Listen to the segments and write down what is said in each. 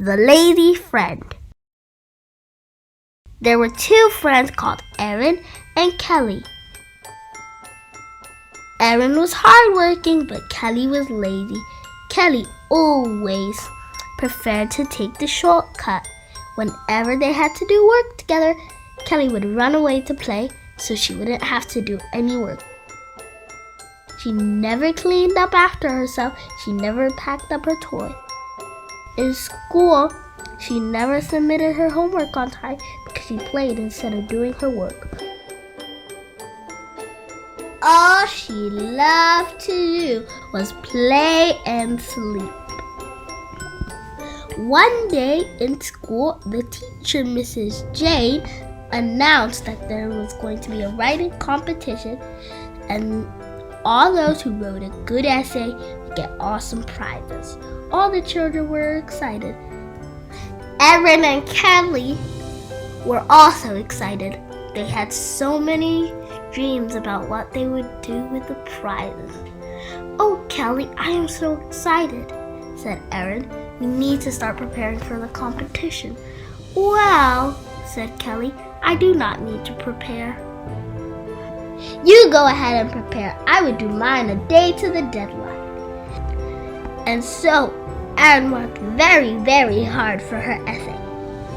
The Lazy Friend. There were two friends called Aaron and Kelly. Aaron was hardworking, but Kelly was lazy. Kelly always preferred to take the shortcut. Whenever they had to do work together, Kelly would run away to play so she wouldn't have to do any work. She never cleaned up after herself. She never packed up her toy. In school, she never submitted her homework on time because she played instead of doing her work. All she loved to do was play and sleep. One day in school, the teacher, Mrs. Jane, announced that there was going to be a writing competition, and all those who wrote a good essay would get awesome prizes. All the children were excited. Aaron and Kelly were also excited. They had so many dreams about what they would do with the prizes. "Oh, Kelly, I am so excited," said Aaron. "We need to start preparing for the competition." "Well," said Kelly, "I do not need to prepare." "You go ahead and prepare. I would do mine a day to the deadline." And so, Aaron worked very, very hard for her essay.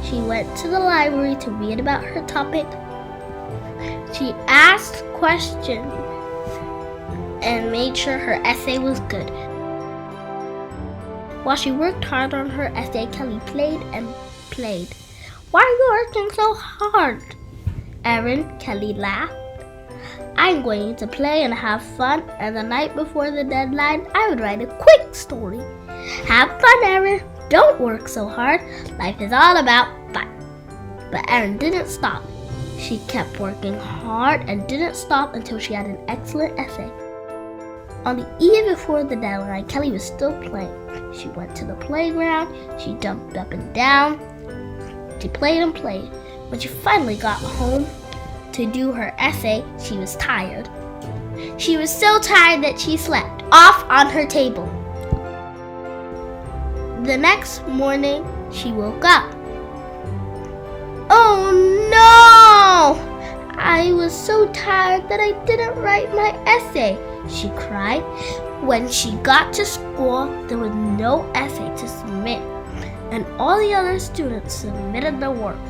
She went to the library to read about her topic. She asked questions and made sure her essay was good. While she worked hard on her essay, Kelly played and played. "Why are you working so hard?" Kelly laughed. "I'm going to play and have fun, and the night before the deadline, I would write a quick story." "Have fun, Aaron. Don't work so hard. Life is all about fun." But Aaron didn't stop. She kept working hard and didn't stop until she had an excellent essay. On the eve before the deadline, Kelly was still playing. She went to the playground. She jumped up and down. She played and played. When she finally got home to do her essay, she was tired. She was so tired that she slept off on her table. The next morning, she woke up. "Oh no! I was so tired that I didn't write my essay," she cried. When she got to school, there was no essay to submit, and all the other students submitted their work.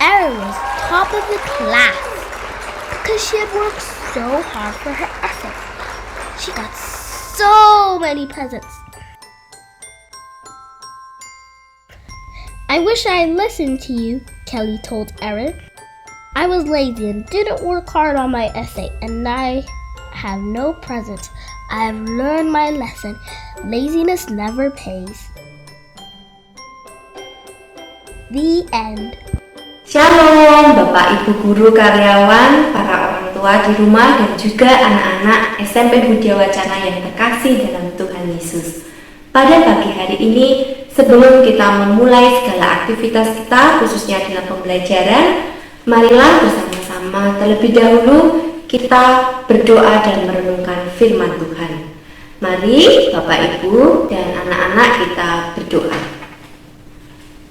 Aaron was top of the class because she had worked so hard for her essay. She got so many presents. "I wish I had listened to you," Kelly told Aaron. "I was lazy and didn't work hard on my essay, and I have no presents. I have learned my lesson. Laziness never pays." The end. Shalom Bapak Ibu Guru Karyawan, para orang tua di rumah dan juga anak-anak SMP Budia Wacana yang terkasih dalam Tuhan Yesus. Pada pagi hari ini, sebelum kita memulai segala aktivitas kita khususnya dalam pembelajaran, marilah bersama-sama terlebih dahulu kita berdoa dan merenungkan firman Tuhan. Mari Bapak Ibu dan anak-anak kita berdoa.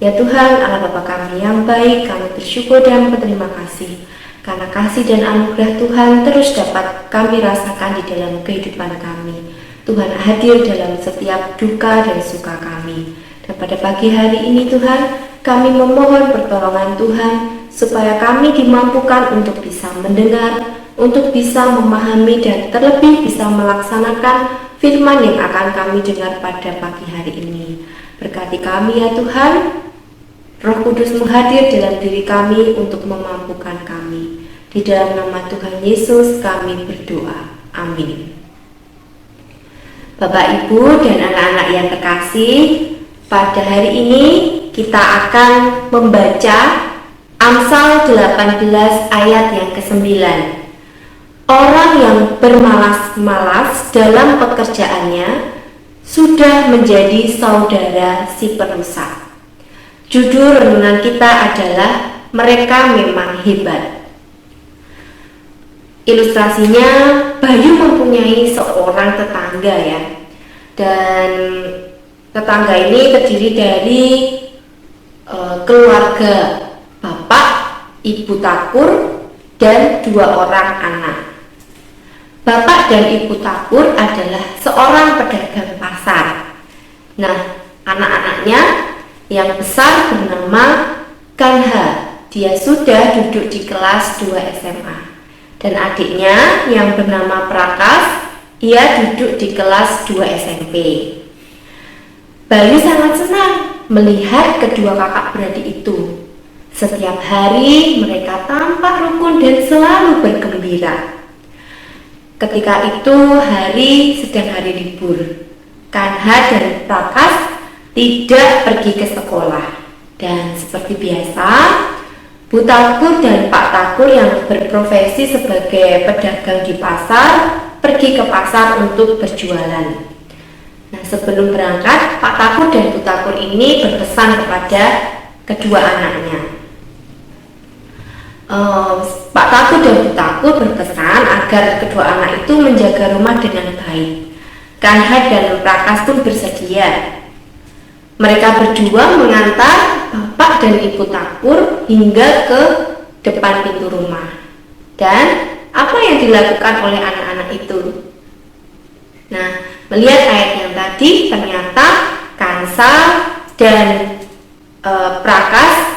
Ya Tuhan, Allah Bapa kami yang baik, kami bersyukur dan berterima kasih karena kasih dan anugerah Tuhan terus dapat kami rasakan di dalam kehidupan kami. Tuhan hadir dalam setiap duka dan suka kami. Dan pada pagi hari ini Tuhan, kami memohon pertolongan Tuhan supaya kami dimampukan untuk bisa mendengar, untuk bisa memahami dan terlebih bisa melaksanakan firman yang akan kami dengar pada pagi hari ini. Berkati kami ya Tuhan, Roh Kudus menghadir dalam diri kami untuk memampukan kami. Di dalam nama Tuhan Yesus kami berdoa. Amin. Bapak Ibu dan anak-anak yang terkasih, pada hari ini kita akan membaca Amsal 18 ayat yang ke-9. Orang yang bermalas-malas dalam pekerjaannya sudah menjadi saudara si perusak. Judul renungan kita adalah Mereka Memang Hebat. Ilustrasinya, Bayu mempunyai seorang tetangga ya. Dan tetangga ini terdiri dari keluarga bapak, ibu Takur, dan 2 orang anak. Bapak dan ibu Takur adalah seorang pedagang pasar. Nah, anak-anaknya yang besar bernama Kanha, dia sudah duduk di kelas 2 SMA. Dan adiknya yang bernama Prakas, ia duduk di kelas 2 SMP. Bayu sangat senang melihat kedua kakak beradik itu. Setiap hari mereka tampak rukun dan selalu bergembira. Ketika itu sedang hari libur. Kanha dan Prakas tidak pergi ke sekolah. Dan seperti biasa, Bu Takur dan Pak Takur yang berprofesi sebagai pedagang di pasar pergi ke pasar untuk berjualan. Nah, sebelum berangkat, Pak Takur dan Bu Takur ini berpesan kepada kedua anaknya. Pak Takur dan Bu Takur berpesan agar kedua anak itu menjaga rumah dengan baik. Kanha dan Prakas pun bersedia. Mereka berdua mengantar Bapak dan Ibu Takur hingga ke depan pintu rumah. Dan apa yang dilakukan oleh anak-anak itu? Nah, melihat ayat yang tadi, ternyata Kansa dan Prakas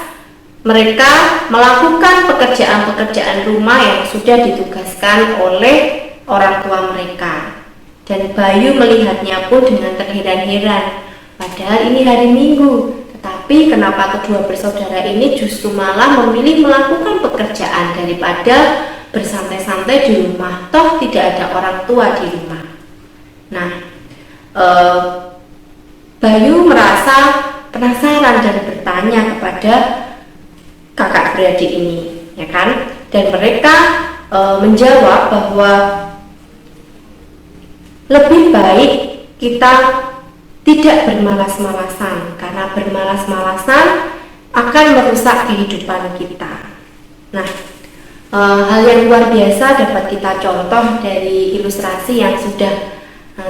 mereka melakukan pekerjaan-pekerjaan rumah yang sudah ditugaskan oleh orang tua mereka. Dan Bayu melihatnya pun dengan terheran-heran. Padahal ini hari Minggu, tetapi kenapa kedua bersaudara ini justru malah memilih melakukan pekerjaan daripada bersantai-santai di rumah? Toh tidak ada orang tua di rumah. Nah, Bayu merasa penasaran dan bertanya kepada kakak beradik ini, ya kan? Dan mereka menjawab bahwa lebih baik kita tidak bermalas-malasan, karena bermalas-malasan akan merusak kehidupan kita. Nah, hal yang luar biasa dapat kita contoh dari ilustrasi yang sudah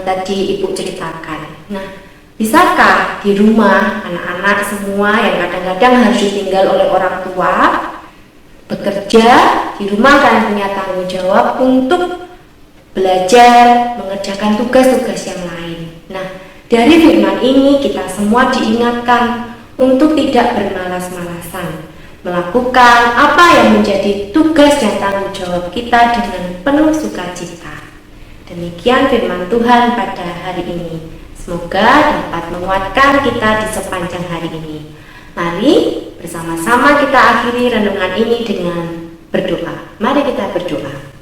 tadi Ibu ceritakan. Nah, bisakah di rumah anak-anak semua yang kadang-kadang harus ditinggal oleh orang tua bekerja di rumah kan punya tanggung jawab untuk belajar, mengerjakan tugas-tugas yang lain. Nah, dari firman ini kita semua diingatkan untuk tidak bermalas-malasan, melakukan apa yang menjadi tugas dan tanggung jawab kita dengan penuh sukacita. Demikian firman Tuhan pada hari ini. Semoga dapat menguatkan kita di sepanjang hari ini. Mari bersama-sama kita akhiri renungan ini dengan berdoa. Mari kita berdoa.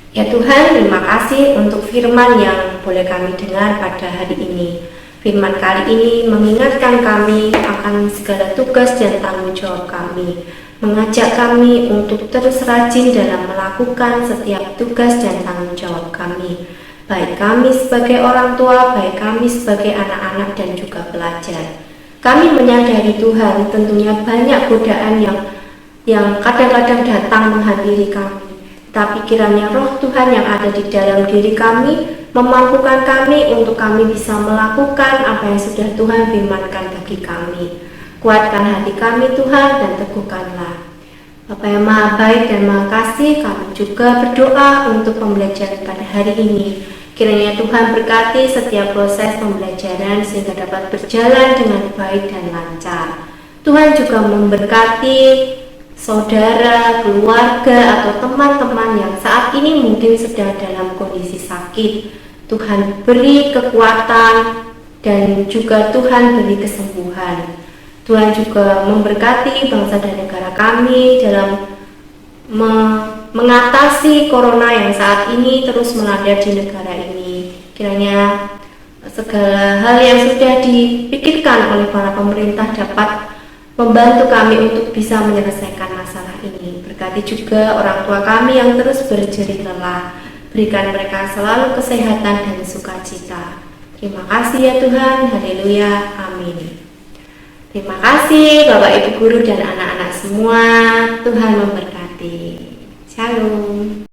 Ya Tuhan, terima kasih untuk firman yang boleh kami dengar pada hari ini. Firman kali ini mengingatkan kami akan segala tugas dan tanggung jawab kami, mengajak kami untuk terus rajin dalam melakukan setiap tugas dan tanggung jawab kami, baik kami sebagai orang tua, baik kami sebagai anak-anak dan juga pelajar. Kami menyadari Tuhan, tentunya banyak godaan yang kadang-kadang datang menghampiri kami. Tapi kiranya roh Tuhan yang ada di dalam diri kami memampukan kami untuk kami bisa melakukan apa yang sudah Tuhan firmankan bagi kami. Kuatkan hati kami Tuhan dan teguhkanlah. Bapa yang maha baik dan maha kasih, kami juga berdoa untuk pembelajaran pada hari ini. Kiranya Tuhan berkati setiap proses pembelajaran sehingga dapat berjalan dengan baik dan lancar. Tuhan juga memberkati saudara, keluarga, atau teman-teman yang saat ini mungkin sedang dalam kondisi sakit. Tuhan beri kekuatan dan juga Tuhan beri kesembuhan. Tuhan juga memberkati bangsa dan negara kami dalam mengatasi corona yang saat ini terus melanda di negara ini. Kiranya segala hal yang sudah dipikirkan oleh para pemerintah dapat membantu kami untuk bisa menyelesaikan masalah ini. Berkati juga orang tua kami yang terus berjerih lelah. Berikan mereka selalu kesehatan dan sukacita. Terima kasih ya Tuhan. Haleluya. Amin. Terima kasih Bapak Ibu Guru dan anak-anak semua. Tuhan memberkati. Shalom.